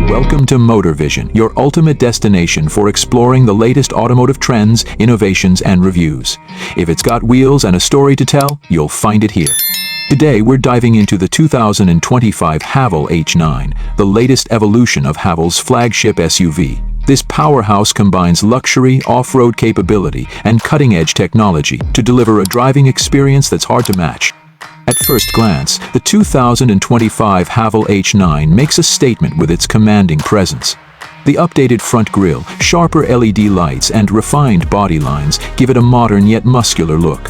Welcome to Motor Vision, your ultimate destination for exploring the latest automotive trends, innovations, and reviews. If it's got wheels and a story to tell, you'll find it here. Today, we're diving into the 2025 Haval H9, the latest evolution of Haval's flagship SUV. This powerhouse combines luxury, off-road capability, and cutting-edge technology to deliver a driving experience that's hard to match. At first glance, the 2025 Haval H9 makes a statement with its commanding presence. The updated front grille, sharper LED lights, and refined body lines give it a modern yet muscular look.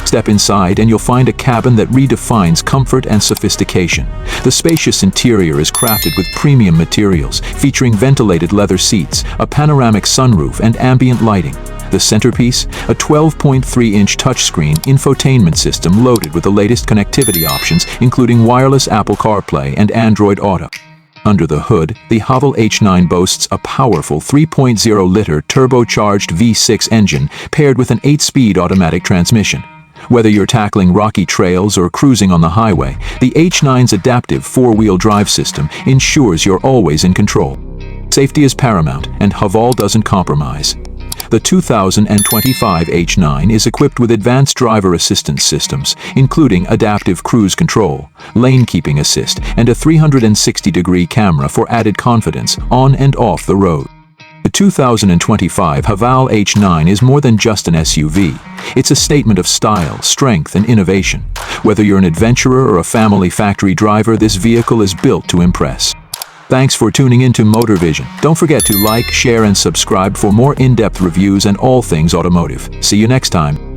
Step inside and you'll find a cabin that redefines comfort and sophistication. The spacious interior is crafted with premium materials, featuring ventilated leather seats, a panoramic sunroof, and ambient lighting. The centerpiece, a 12.3-inch touchscreen infotainment system loaded with the latest connectivity options, including wireless Apple CarPlay and Android Auto. Under the hood, the Haval H9 boasts a powerful 3.0-liter turbocharged V6 engine paired with an 8-speed automatic transmission. Whether you're tackling rocky trails or cruising on the highway, the H9's adaptive four-wheel drive system ensures you're always in control. Safety is paramount, and Haval doesn't compromise. The 2025 H9 is equipped with advanced driver assistance systems, including adaptive cruise control, lane keeping assist, and a 360-degree camera for added confidence on and off the road. The 2025 Haval H9 is more than just an SUV. It's a statement of style, strength, and innovation. Whether you're an adventurer or a family factory driver, this vehicle is built to impress. Thanks for tuning in to Motor Vision. Don't forget to like, share, and subscribe for more in-depth reviews and all things automotive. See you next time.